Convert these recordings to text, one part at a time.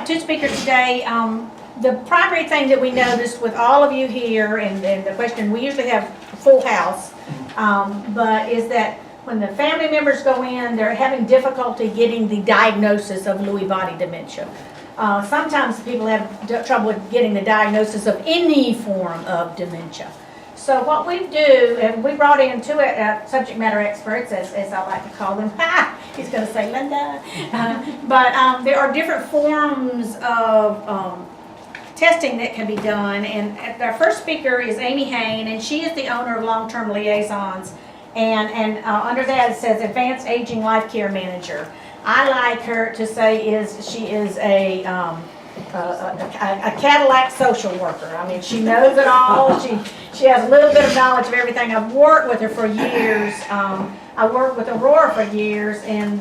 two speakers today. The primary thing that we noticed with all of you here, and the question, we usually have a full house, but is that when the family members go in, they're having difficulty getting the diagnosis of Lewy body dementia. Sometimes people have trouble with getting the diagnosis of any form of dementia. So what we do, and we brought in two subject matter experts, as I like to call them. He's going to say Linda. But there are different forms of testing that can be done. And our first speaker is Amy Hain, and she is the owner of Long-Term Liaisons. And under that it says Advanced Aging Life Care Manager. I like her to say she is a Cadillac social worker. I mean, she knows it all. She has a little bit of knowledge of everything. I've worked with her for years. I worked with Aurora for years, and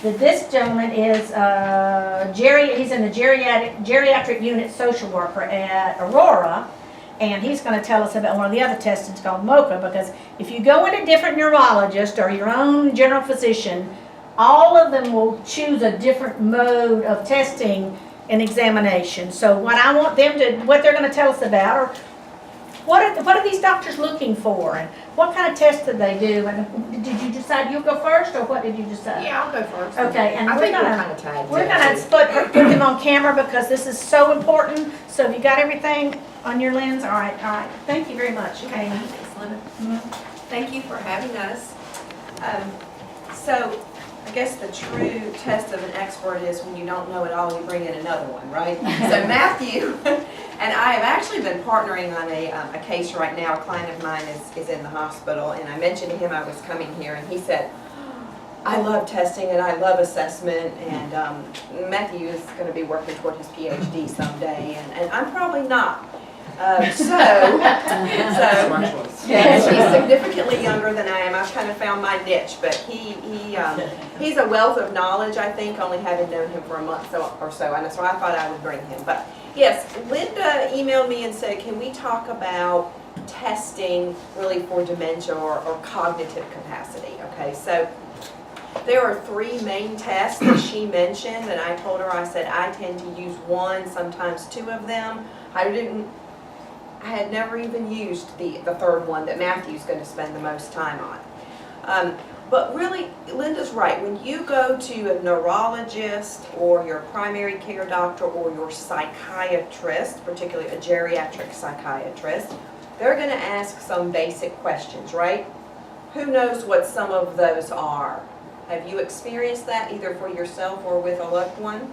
this gentleman is he's in the geriatric unit social worker at Aurora, and he's going to tell us about one of the other tests. It's called MOCA, because if you go in a different neurologist or your own general physician, all of them will choose a different mode of testing and examination. So what I want them to, what they're going to tell us about, or what are these doctors looking for, and what kind of tests did they do? And did you decide you'll go first, or what did you decide? Yeah, I'll go first. Okay, and I we're think gonna we're kind of put them on camera because this is so important. So have you got everything on your lens? All right. Thank you very much. Okay, thanks, Linda. Thank you for having us. So I guess the true test of an expert is when you don't know it all, you bring in another one, right? So Matthew and I have actually been partnering on a case right now. A client of mine is in the hospital, and I mentioned to him I was coming here, and he said, I love testing and I love assessment, and Matthew is going to be working toward his PhD someday, and I'm probably not. He's significantly younger than I am. I've kind of found my niche, but he's a wealth of knowledge, I think, only having known him for a month or so, and so I thought I would bring him. But yes, Linda emailed me and said, can we talk about testing really for dementia or cognitive capacity? Okay, so there are three main tests that she mentioned, and I told her, I said, I tend to use one, sometimes two of them. I had never even used the third one that Matthew's going to spend the most time on. But really, Linda's right. When you go to a neurologist or your primary care doctor or your psychiatrist, particularly a geriatric psychiatrist, they're going to ask some basic questions, right? Who knows what some of those are? Have you experienced that either for yourself or with a loved one?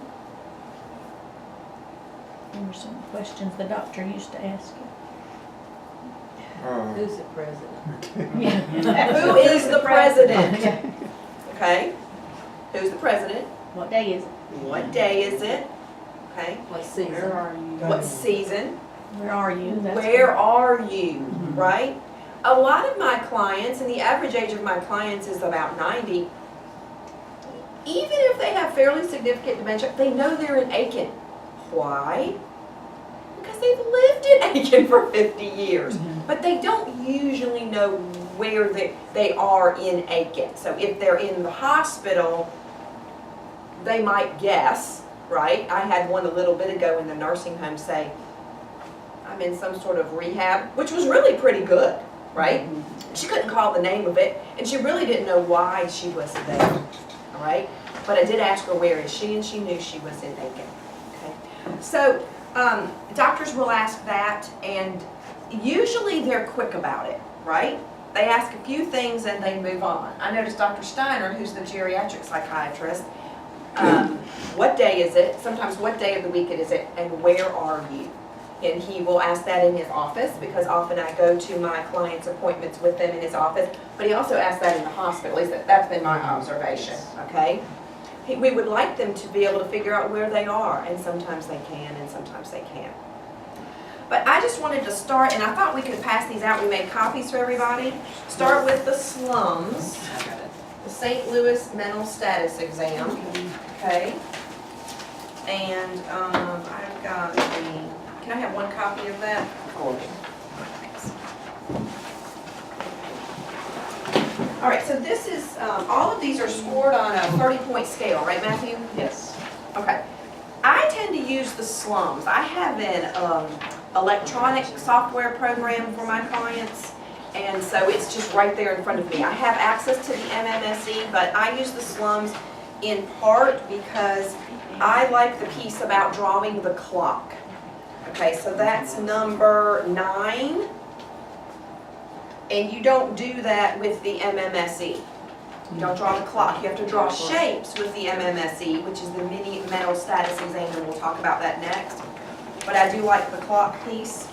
What were some questions the doctor used to ask you? Who's the president? Who is the president? Okay. Who's the president? What day is it? What day is it? Okay. What season? Where are you? What season? Where are you? Where are you? Right? A lot of my clients, and the average age of my clients is about 90, even if they have fairly significant dementia, they know they're in Aiken. Why? Because they've lived in Aiken for 50 years. But they don't usually know where they are in Aiken. So if they're in the hospital, they might guess, right? I had one a little bit ago in the nursing home say, I'm in some sort of rehab, which was really pretty good, right? She couldn't call the name of it, and she really didn't know why she was there, all right? But I did ask her, where is she? And she knew she was in Aiken, okay? So doctors will ask that, and usually they're quick about it, right? They ask a few things and they move on. I noticed Dr. Steiner, who's the geriatric psychiatrist, what day is it? Sometimes what day of the week is it, and where are you? And he will ask that in his office, because often I go to my clients' appointments with them in his office, but he also asks that in the hospital. At least that's been my observation, okay? We would like them to be able to figure out where they are, and sometimes they can and sometimes they can't. But I just wanted to start, and I thought we could pass these out. We made copies for everybody. Start with the slums, the St. Louis Mental Status Exam, okay? And I've got the, can I have one copy of that? Thanks. All right, so this is, all of these are scored on a 30-point scale, right, Matthew? Yes. Okay. use the slums. I have an electronic software program for my clients, and so it's just right there in front of me. I have access to the MMSE, but I use the slums in part because I like the piece about drawing the clock. Okay, so that's number 9. And you don't do that with the MMSE. You don't draw the clock. You have to draw shapes with the MMSE, which is the mini mental status exam, and we'll talk about that next. But I do like the clock piece.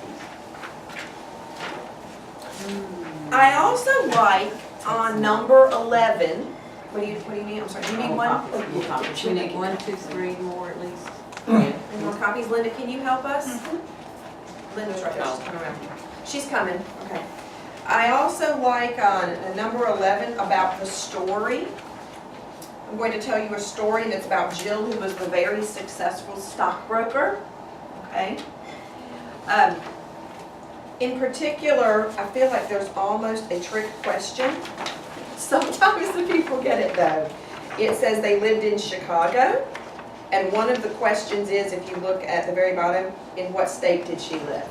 I also like on number 11, what do you need? I'm sorry, do you need one? We need 1, 2, 3 more at least. Any more copies? Linda, can you help us? Linda's right there, she's coming around. She's coming, okay. I also like on number 11 about the story. I'm going to tell you a story, and it's about Jill, who was the very successful stockbroker. Okay. In particular, I feel like there's almost a trick question. Sometimes the people get it though. It says they lived in Chicago, and one of the questions is, if you look at the very bottom, in what state did she live?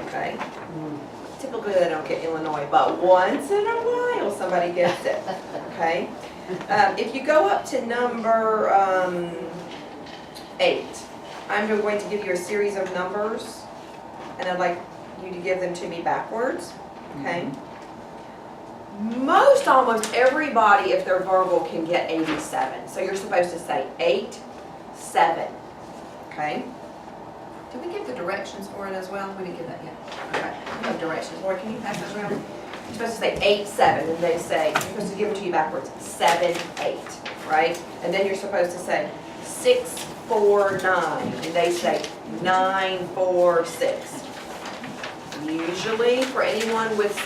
Okay. Typically they don't get Illinois, but once in a while somebody gets it. Okay. If you go up to number 8, I'm going to give you a series of numbers, and I'd like you to give them to me backwards. Okay. Almost everybody, if they're verbal, can get 87. So you're supposed to say 8, 7. Okay. Did we give the directions for it as well? We didn't give that yet. Okay. We have directions. Laura, can you pass those around? You're supposed to say 8, 7, and they say, you're supposed to give it to you backwards, 7, 8, right? And then you're supposed to say 6, 4, 9, and they say 9, 4, 6. Usually, for anyone with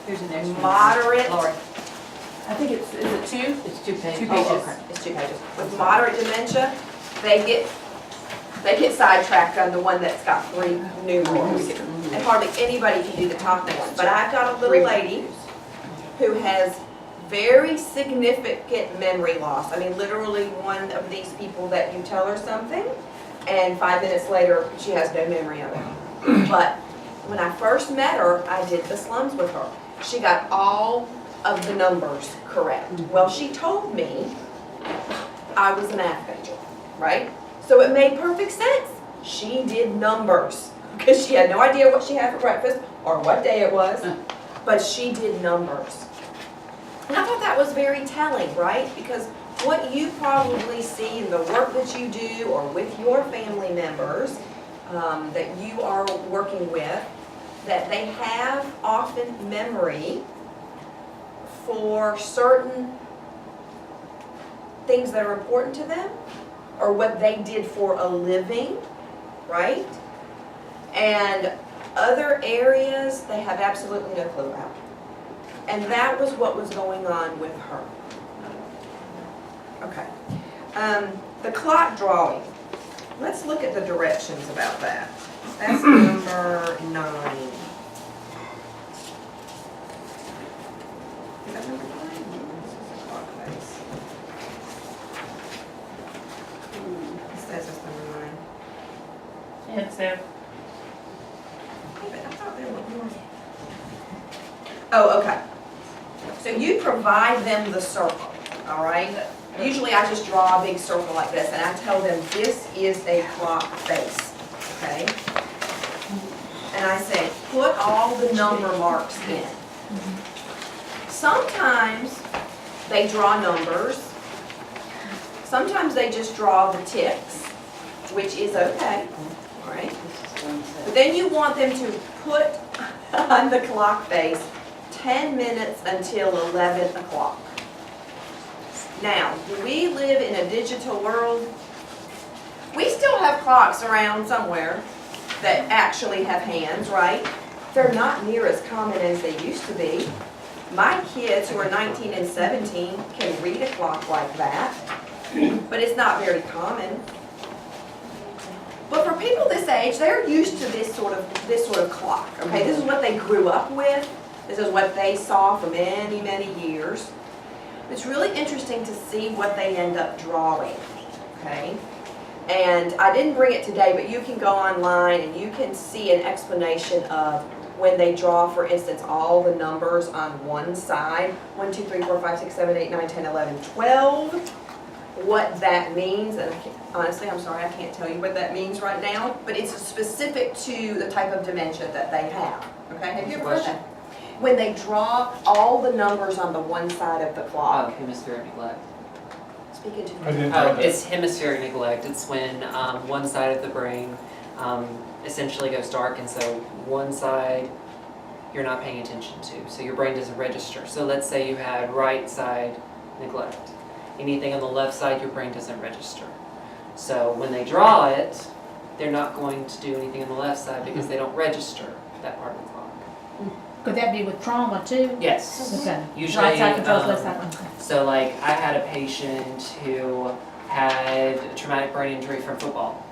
Here's the next one. moderate, Laura. I think is it 2? It's 2 pages. 2 pages. Oh, okay. It's 2 pages. With moderate dementia, they get sidetracked on the one that's got 3 numerals. And hardly anybody can do the top one. But I've got a little lady who has very significant memory loss. I mean, literally one of these people that you tell her something, and 5 minutes later, she has no memory of it. But when I first met her, I did the slums with her. She got all of the numbers correct. Well, she told me I was a math major, right? So it made perfect sense. She did numbers because she had no idea what she had for breakfast or what day it was, but she did numbers. And I thought that was very telling, right? Because what you probably see in the work that you do or with your family members that you are working with, that they have often memory for certain things that are important to them or what they did for a living, right? And other areas they have absolutely no clue about. And that was what was going on with her. Okay. The clock drawing. Let's look at the directions about that. That's number 9. Is that number 9? This is the clock face. It says it's number 9. It's a Hey, but I thought there were more. Oh, okay. So you provide them the circle, all right? Usually I just draw a big circle like this, and I tell them this is a clock face, okay? And I say, put all the number marks in. Sometimes they draw numbers. Sometimes they just draw the ticks, which is okay, all right? But then you want them to put on the clock face 10 minutes until 11 o'clock. Now, do we live in a digital world? We still have clocks around somewhere that actually have hands, right? They're not near as common as they used to be. My kids who are 19 and 17 can read a clock like that, but it's not very common. But for people this age, they're used to this sort of clock, okay? This is what they grew up with. This is what they saw for many, many years. It's really interesting to see what they end up drawing, okay? And I didn't bring it today, but you can go online and you can see an explanation of when they draw, for instance, all the numbers on one side, 1, 2, 3, 4, 5, 6, 7, 8, 9, 10, 11, 12, what that means. And honestly, I'm sorry, I can't tell you what that means right now, but it's specific to the type of dementia that they have. Okay, have you ever heard that? When they draw all the numbers on the one side of the clock. Hemispheric neglect. Speaking to I didn't know that. It's hemispheric neglect. It's when one side of the brain essentially goes dark, and so one side you're not paying attention to, so your brain doesn't register. So let's say you had right side neglect. Anything on the left side, your brain doesn't register. So when they draw it, they're not going to do anything on the left side because they don't register that part of the clock. Could that be with trauma too? Yes. Okay. Usually, Right side controls left side. Okay. So like I had a patient who had a traumatic brain injury from football.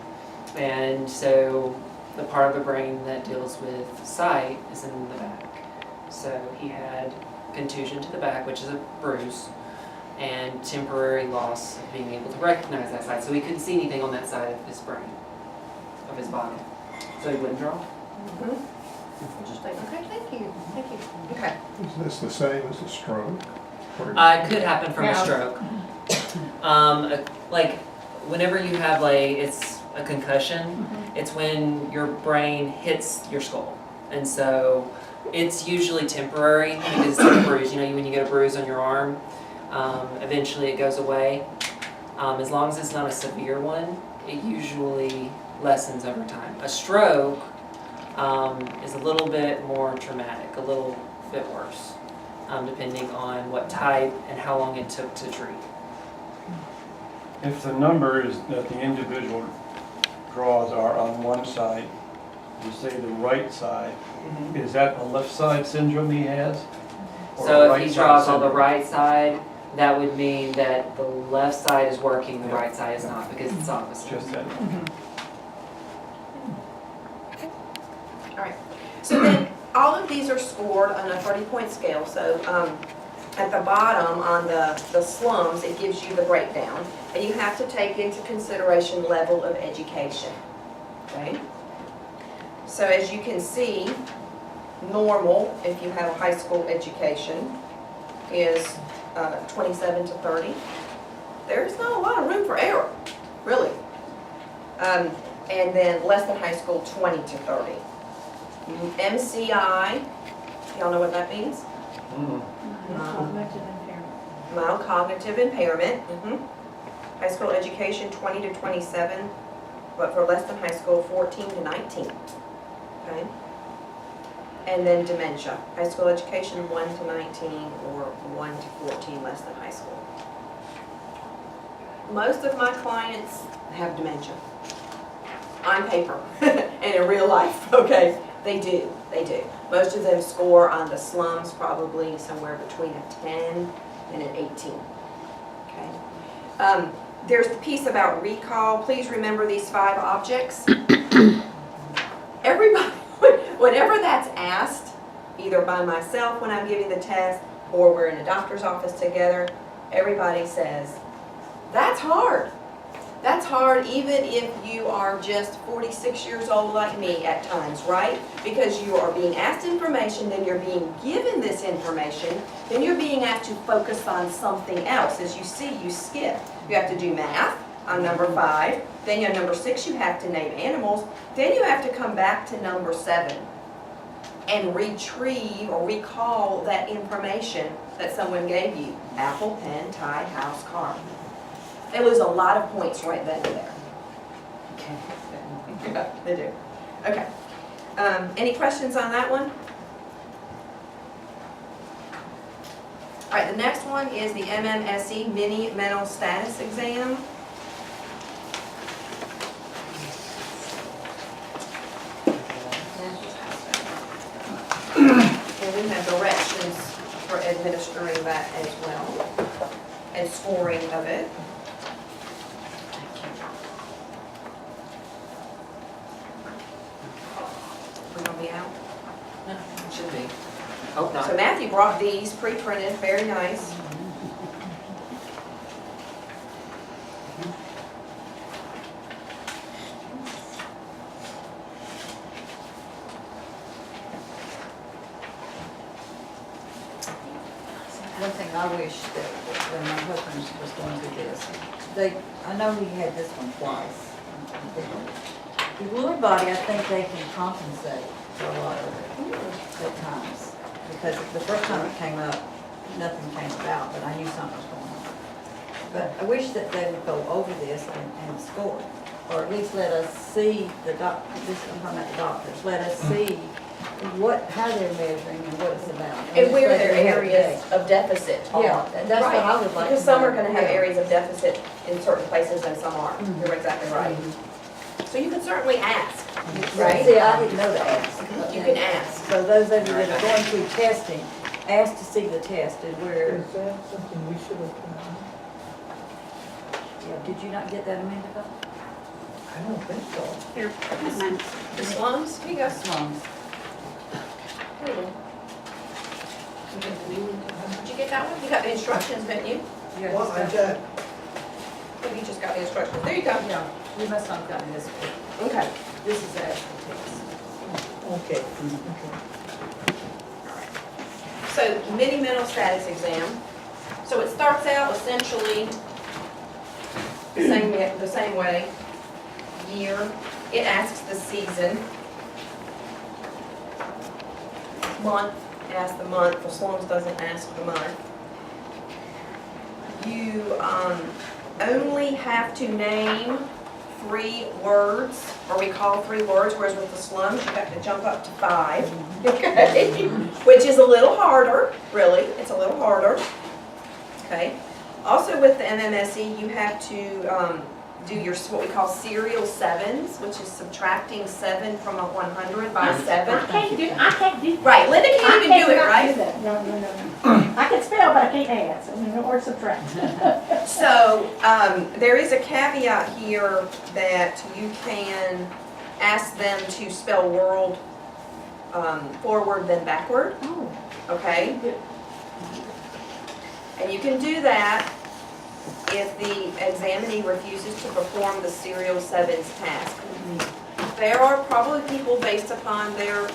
And so the part of the brain that deals with sight is in the back. So he had contusion to the back, which is a bruise, and temporary loss of being able to recognize that side. So he couldn't see anything on that side of his brain, of his body. So he wouldn't draw. Interesting. Okay, thank you. Thank you. Okay. Is this the same as a stroke? Or- It could happen from a Yeah. stroke. Like whenever you have it's a concussion, it's when your brain hits your skull. And so it's usually temporary because it's a bruise. You know, when you get a bruise on your arm, eventually it goes away. As long as it's not a severe one, it usually lessens over time. A stroke is a little bit more traumatic, a little bit worse, depending on what type and how long it took to treat. If the numbers that the individual draws are on one side, you say the right side, is that the left side syndrome he has? Or So if right he side draws on the syndrome? right side, that would mean that the left side is working, the right side is not, because it's opposite. Just that. All right. So then, all of these are scored on a 30-point scale. So at the bottom on the slums, it gives you the breakdown. And you have to take into consideration level of education. Okay? So as you can see, normal, if you have a high school education, is 27 to 30. There's not a lot of room for error, really. And then less than high school, 20 to 30. MCI, y'all know what that means? Cognitive impairment. Mild cognitive impairment. High school education, 20 to 27, but for less than high school, 14 to 19. Okay? And then dementia. High school education, 1 to 19, or 1 to 14, less than high school. Most of my clients have dementia. On paper and in real life, okay? They do. Most of them score on the slums probably somewhere between a 10 and an 18, okay? There's the piece about recall. Please remember these 5 objects. Everybody, whenever that's asked, either by myself when I'm giving the test or we're in a doctor's office together, everybody says, that's hard. That's hard even if you are just 46 years old like me at times, right? Because you are being asked information, then you're being given this information, then you're being asked to focus on something else. As you see, you skip. You have to do math on number 5. Then on number 6, you have to name animals. Then you have to come back to number 7 and retrieve or recall that information that someone gave you. Apple, pen, tie, house, car. They lose a lot of points right then and there. Yeah, they do. Okay. Any questions on that one? All right, the next one is the MMSE Mini Mental Status Exam. And we have directions for administering that as well, and scoring of it. We're gonna be out. No, it should be. Hope not. So Matthew brought these pre-printed, very nice. one thing I wish that when my husband was going through this, I know he had this one twice. The LewyBody, I think they can compensate for a lot of it at times. Because the first time it came up, nothing came about, but I knew something was going on. But I wish that they would go over this and score it, or at least let us see I'm talking about the doctors, let us see how they're measuring and what it's about. And where Let their them have a areas day. of deficit are. Yeah, that's what I would like to Because some are know. gonna have Yeah. areas of deficit in certain places and some aren't. You're exactly right. So you can certainly ask, right? See, I didn't know to ask. You can ask. So those of you that are going through testing, ask to see the test and where, Is that something we should have done? yeah, did you not get that amended up? I don't think so. Here, The slums, here you go. Slums. Here you go. Did you get that one? You got the instructions, didn't you? Yeah, Well, I got, Maybe you just got the instructions. There you go. Yeah, you must not have gotten this one. Okay. This is the actual test. okay. So mini mental status exam. So it starts out essentially the same way. Year. It asks the season. Month. It asks the month. For slums doesn't ask the month. You only have to name 3 words, or we call 3 words, whereas with the slums, you have to jump up to 5, okay? Which is a little harder, really, it's a little harder, okay? Also with the MMSE, you have to do your, what we call serial 7s, which is subtracting 7 from a 100 by 7. I can't do. Right, Linda can't even do it, I right? cannot do that. No. I can spell, but I can't add, so, or subtract. So, there is a caveat here that you can ask them to spell world forward then backward, Oh, okay? And you can do that if the examinee refuses to perform the serial 7s task. There are probably people based upon their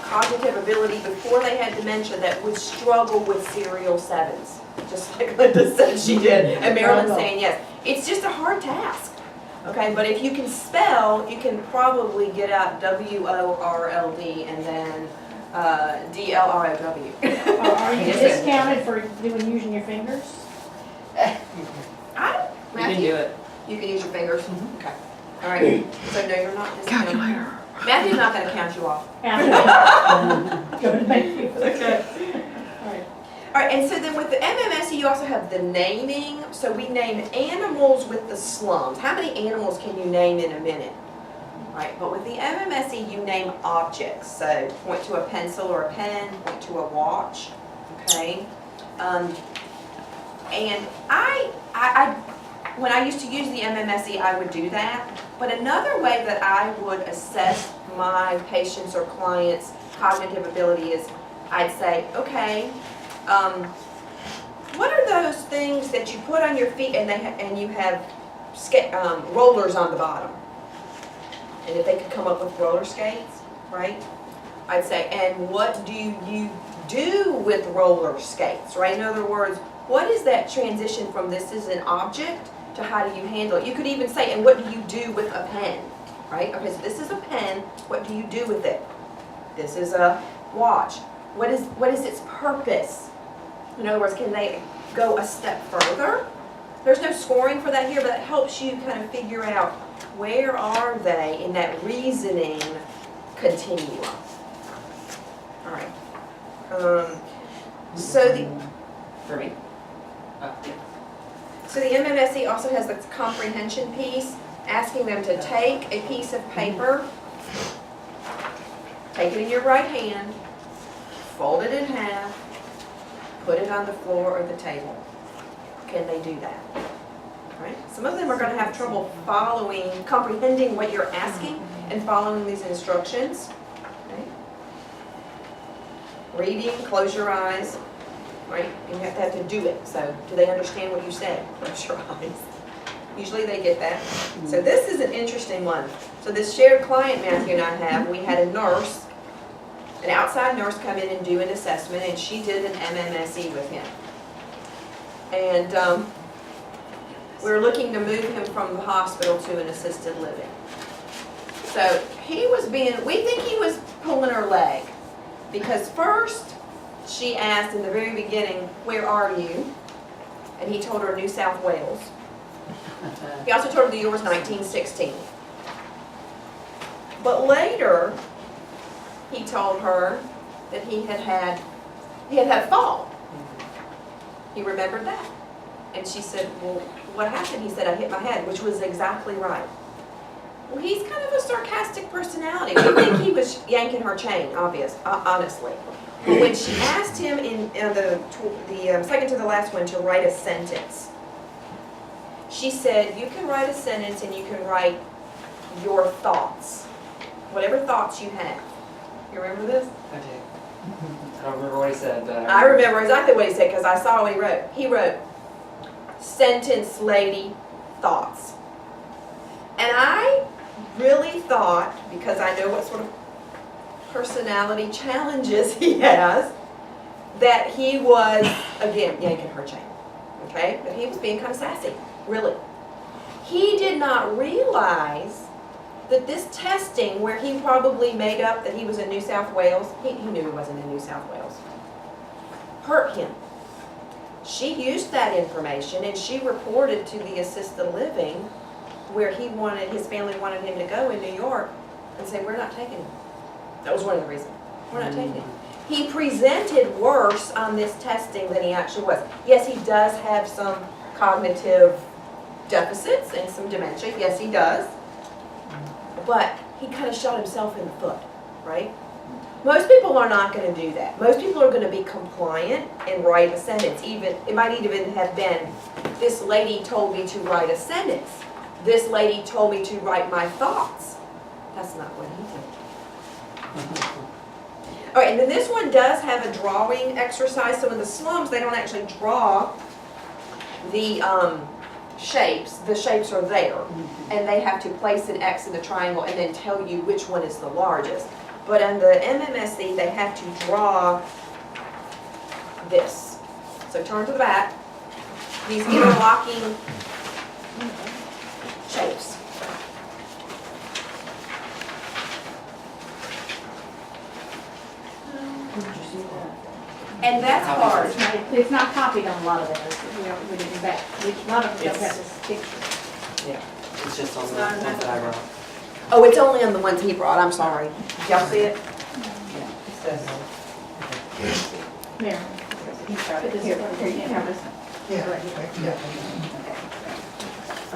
cognitive ability before they had dementia that would struggle with serial 7s, just like Linda said she did, and Marilyn's saying yes. It's just a hard task, okay? But if you can spell, you can probably get out W-O-R-L-D and then D-L-R-O-W. are you Yes, discounted for using your fingers? I don't, You can Matthew, do it. you can use your fingers? Okay. All right, so no, you're not discounted. Matthew's not gonna count you off. Go to make you. Okay. All right. All right, and so then with the MMSE, you also have the naming. So we name animals with the slums. How many animals can you name in a minute? All right, but with the MMSE, you name objects. So point to a pencil or a pen, point to a watch, okay? And when I used to use the MMSE, I would do that. But another way that I would assess my patients' or clients' cognitive ability is I'd say, okay, what are those things that you put on your feet and you have rollers on the bottom? And if they could come up with roller skates, right? I'd say, and what do you do with roller skates, right? In other words, what is that transition from this is an object to how do you handle it? You could even say, and what do you do with a pen, right? Okay, so this is a pen, what do you do with it? This is a watch. What is its purpose? In other words, can they go a step further? There's no scoring for that here, but that helps you kind of figure out where are they in that reasoning continuum. All right. For me? So the MMSE also has the comprehension piece, asking them to take a piece of paper, take it in your right hand, fold it in half, put it on the floor or the table. Can they do that? Right? Some of them are going to have trouble comprehending what you're asking and following these instructions. Okay? Reading, close your eyes. Right? And you have to do it. So, do they understand what you said? Close your eyes. Usually they get that. So this is an interesting one. So this shared client Matthew and I have, we had a nurse, an outside nurse come in and do an assessment, and she did an MMSE with him. And we're looking to move him from the hospital to an assisted living. So he was we think he was pulling her leg. Because first, she asked in the very beginning, "Where are you?" And he told her New South Wales. He also told her the year was 1916. But later, he told her that he had had a fall. He remembered that. And she said, "Well, what happened?" He said, "I hit my head," which was exactly right. Well, he's kind of a sarcastic personality. We think he was yanking her chain, honestly. But when she asked him in the second to the last one to write a sentence, she said, "You can write a sentence and you can write your thoughts, whatever thoughts you have." You remember this? I do. I don't remember what he said, but I remember exactly what he said because I saw what he wrote. He wrote, "Sentence lady, thoughts." And I really thought, because I know what sort of personality challenges he has, that he was, again, yanking her chain. Okay? But he was being kind of sassy, really. He did not realize that this testing, where he probably made up that he was in New South Wales, he knew he wasn't in New South Wales, hurt him. She used that information and she reported to the assisted living where his family wanted him to go in New York and say, "We're not taking him." That was one of the reasons. "We're not taking him." He presented worse on this testing than he actually was. Yes, he does have some cognitive deficits and some dementia. Yes, he does. But he kind of shot himself in the foot, right? Most people are not going to do that. Most people are going to be compliant and write a sentence. It might even have been, "This lady told me to write a sentence. This lady told me to write my thoughts." That's not what he did. All right, and then this one does have a drawing exercise. So in the slums, they don't actually draw the shapes. The shapes are there, and they have to place an X in the triangle and then tell you which one is the largest. But in the MMSE, they have to draw this. So turn to the back. These interlocking shapes. And that's hard. It's not copied on a lot of those, we didn't back, a lot of them don't have this picture. yeah, it's just on the not ones enough. that I wrote. Oh, it's only on the ones he brought, I'm sorry. Did y'all see it? Mary. Yeah,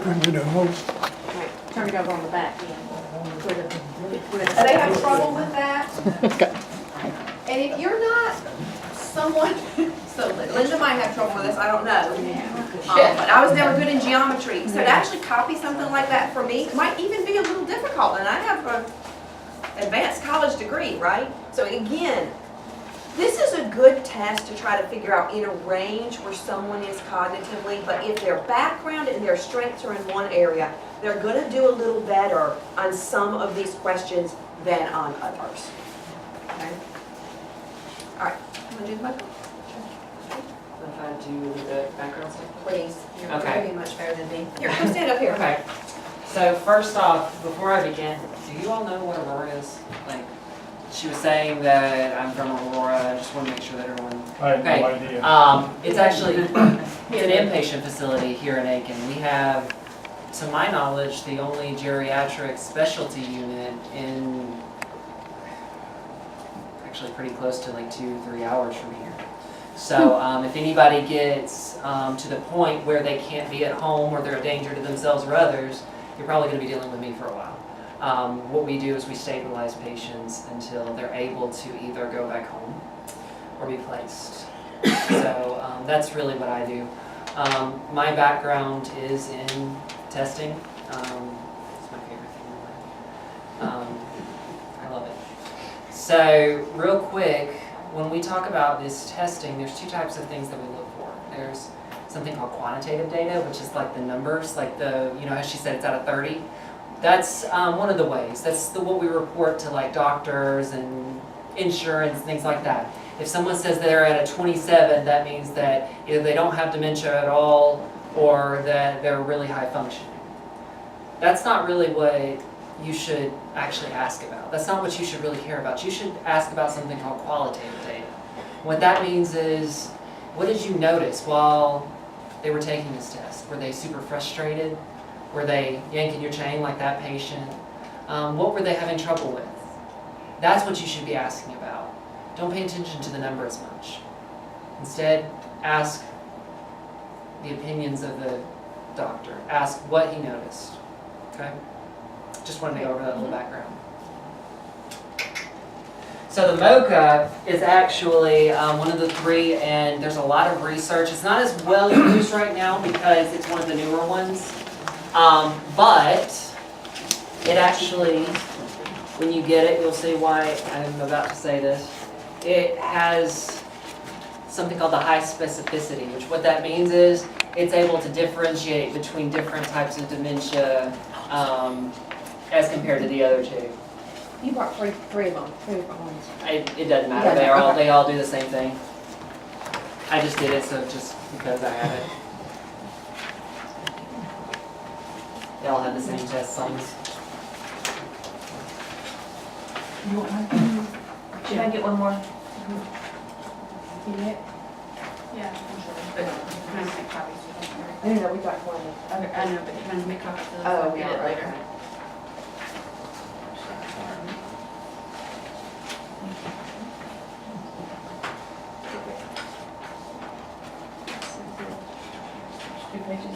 We don't know. Turn it over on the back end. They have trouble with that. And if you're not someone, so Linda might have trouble with this, I don't know. But I was never good in geometry, so to actually copy something like that for me might even be a little difficult, and I have an advanced college degree, right? So again, this is a good test to try to figure out in a range where someone is cognitively, but if their background and their strengths are in one area, they're going to do a little better on some of these questions than on others. Okay? All right, you want to do the motion? If I do the background stuff. Please. You're Okay. doing much better than me. Here, come stand up here. Okay. So first off, before I begin, do you all know what Aurora is? Like, she was saying that I'm from Aurora. I just want to make sure that everyone. I have Okay. no idea. It's actually it's an inpatient facility here in Aiken. We have, to my knowledge, the only geriatric specialty unit in actually pretty close to like 2-3 hours from here. So if anybody gets to the point where they can't be at home or they're a danger to themselves or others, you're probably going to be dealing with me for a while. What we do is we stabilize patients until they're able to either go back home or be placed. So that's really what I do. My background is in testing. It's my favorite thing in life. I love it. So real quick, when we talk about this testing, there's two types of things that we look for. There's something called quantitative data, which is like the numbers, like as she said, it's out of 30. That's one of the ways. That's what we report to like doctors and insurance, things like that. If someone says they're at a 27, that means that either they don't have dementia at all or that they're really high functioning. That's not really what you should actually ask about. That's not what you should really care about. You should ask about something called qualitative data. What that means is, what did you notice while they were taking this test? Were they super frustrated? Were they yanking your chain like that patient? What were they having trouble with? That's what you should be asking about. Don't pay attention to the number as much. Instead, ask the opinions of the doctor. Ask what he noticed. Okay? Just wanted to go over that little background. So the MOCA is actually one of the three, and there's a lot of research. It's not as well used right now because it's one of the newer ones. But it actually, when you get it, you'll see why I'm about to say this. It has something called the high specificity, which what that means is it's able to differentiate between different types of dementia as compared to the other two. You brought three of them, three different ones. It doesn't matter. They all do the same thing. I just did it just because I have it. They all have the same test signs. You want one? Should I get one more? You need it? Yeah, I'm sure. But can I make copies? I didn't know we got one. Okay, I know, but can I make copies of those? Oh, I'll get it yeah, later. okay. Two pages.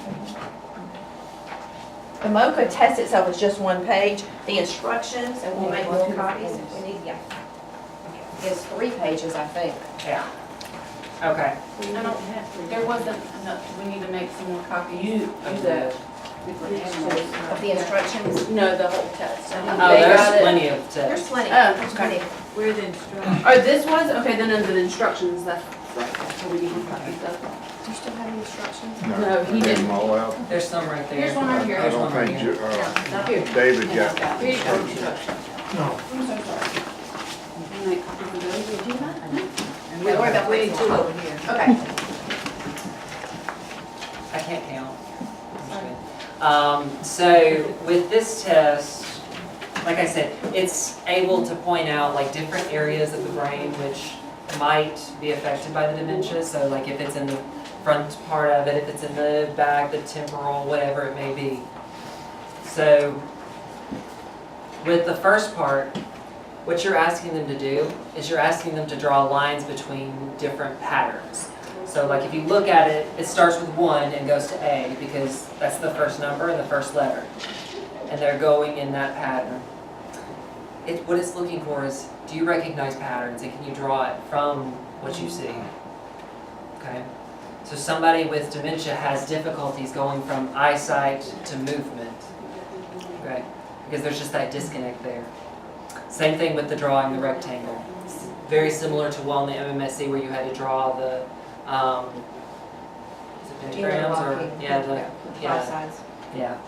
The MOCA test itself is just one page. The instructions, and we'll make more copies if we need, yeah. It's 3 pages, I think. Yeah. Okay. I don't, there wasn't enough, we need to make some more copies. Of the, Of the instructions. No, the whole test. oh, They got there's it. plenty of There's tests. plenty. Oh, There's okay. plenty. Where the instructions? Oh, this was? Okay, then under the instructions, that's right, that's what we need more copies of. Do you still have the instructions? No, he Get didn't. them all out. There's some right there. Here's one right here. I There's don't one right think here. Here. David got Here you go. instructions. No. I'm so sorry. Can you make copies of those? Do you mind? And Don't worry about we need waiting. 2 over here. Okay. I can't count. So with this test, like I said, it's able to point out like different areas of the brain which might be affected by the dementia. So like if it's in the front part of it, if it's in the back, the temporal, whatever it may be. So with the first part, what you're asking them to do is you're asking them to draw lines between different patterns. So like if you look at it, it starts with 1 and goes to A because that's the first number and the first letter. And they're going in that pattern. What it's looking for is, do you recognize patterns and can you draw it from what you see? Okay? So somebody with dementia has difficulties going from eyesight to movement. Okay? Because there's just that disconnect there. Same thing with the drawing the rectangle. It's very similar to well in the MMSC where you had to draw the is it pentagrams or yeah, Five yeah, sides. yeah.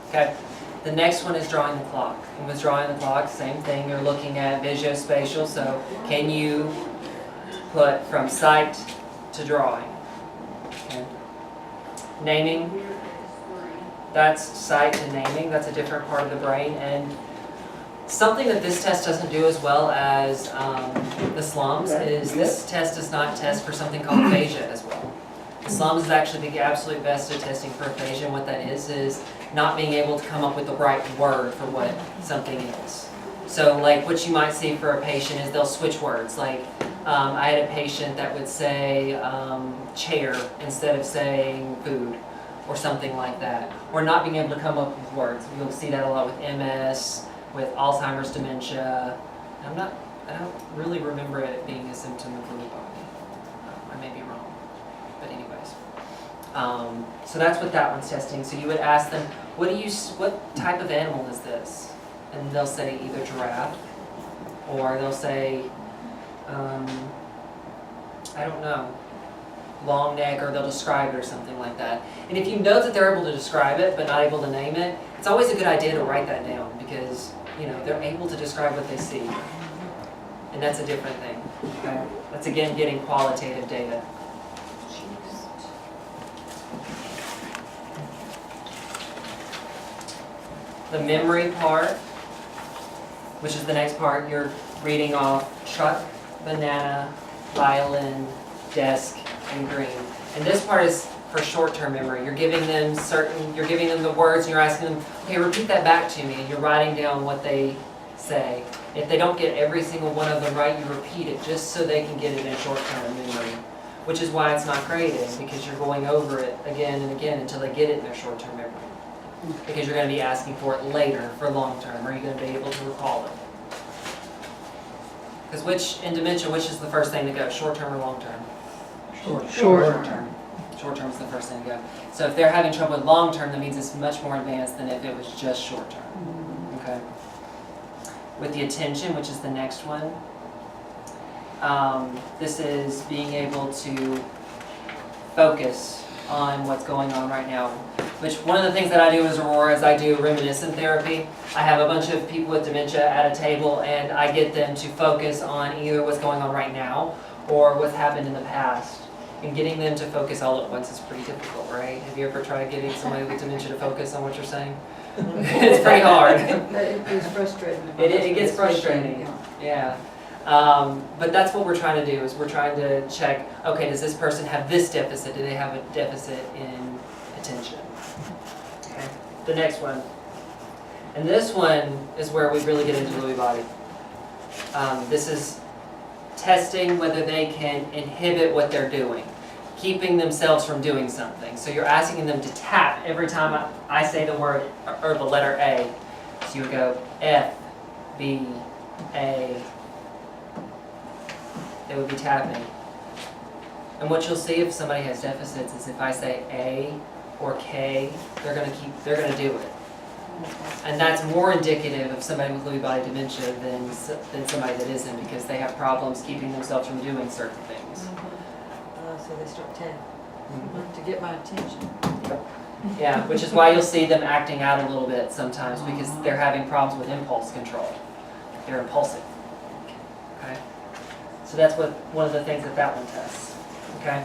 Okay. The next one is drawing the clock. And with drawing the clock, same thing. You're looking at visuospatial. So can you put from sight to drawing? Okay. Naming. That's sight to naming. That's a different part of the brain. And something that this test doesn't do as well as the slums is this test does not test for something called aphasia as well. The slums is actually the absolute best at testing for aphasia. And what that is not being able to come up with the right word for what something is. So like what you might see for a patient is they'll switch words. Like I had a patient that would say chair instead of saying food or something like that. Or not being able to come up with words. You'll see that a lot with MS, with Alzheimer's dementia. I don't really remember it being a symptom of Lewy body. I may be wrong, but anyways. So that's what that one's testing. So you would ask them, what type of animal is this? And they'll say either giraffe, or they'll say, I don't know, long neck, or they'll describe it or something like that. And if you know that they're able to describe it but not able to name it, it's always a good idea to write that down because they're able to describe what they see. And that's a different thing, okay? That's again getting qualitative data. The memory part, which is the next part, you're reading off truck, banana, violin, desk, and green. And this part is for short-term memory. You're giving them the words and you're asking them, okay, repeat that back to me, and you're writing down what they say. If they don't get every single one of them right, you repeat it just so they can get it in short-term memory, which is why it's not graded, because you're going over it again and again until they get it in their short-term memory. Because you're going to be asking for it later for long-term. Are you going to be able to recall it? Because in dementia, which is the first thing to go, short-term or long-term? Short-term. Short-term is the first thing to go. So if they're having trouble with long-term, that means it's much more advanced than if it was just short-term. Okay. With the attention, which is the next one, this is being able to focus on what's going on right now. Which one of the things that I do as Aurora is I do reminiscent therapy. I have a bunch of people with dementia at a table and I get them to focus on either what's going on right now or what's happened in the past. And getting them to focus all at once is pretty difficult, right? Have you ever tried getting somebody with dementia to focus on what you're saying? It's pretty hard. It gets frustrating. It gets frustrating, yeah. But that's what we're trying to do, is we're trying to check, okay, does this person have this deficit? Do they have a deficit in attention? Okay. The next one. And this one is where we really get into Lewy body. This is testing whether they can inhibit what they're doing, keeping themselves from doing something. So you're asking them to tap every time I say the word or the letter A. So you would go F, B, A. They would be tapping. And what you'll see if somebody has deficits is if I say A or K, they're gonna do it. And that's more indicative of somebody with Lewy body dementia than somebody that isn't, because they have problems keeping themselves from doing certain things. So they start tapping to get my attention. Yeah, which is why you'll see them acting out a little bit sometimes, because they're having problems with impulse control. They're impulsive. Okay? So that's one of the things that one tests. Okay?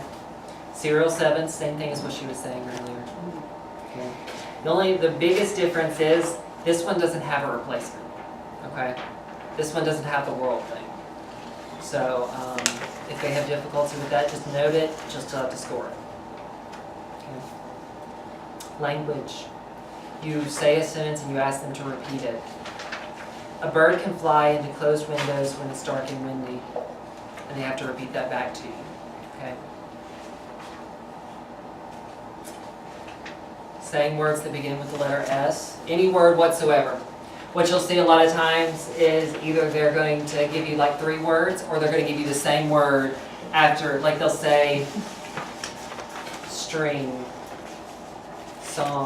Serial 7, same thing as what she was saying earlier. Okay? The biggest difference is this one doesn't have a replacement. Okay? This one doesn't have the world thing. So if they have difficulty with that, just note it, just still have to score it. Okay. Language. You say a sentence and you ask them to repeat it. A bird can fly into closed windows when it's dark and windy. And they have to repeat that back to you. Okay? Saying words that begin with the letter S. Any word whatsoever. What you'll see a lot of times is either they're going to give you like 3 words, or they're going to give you the same word after, like they'll say string, song.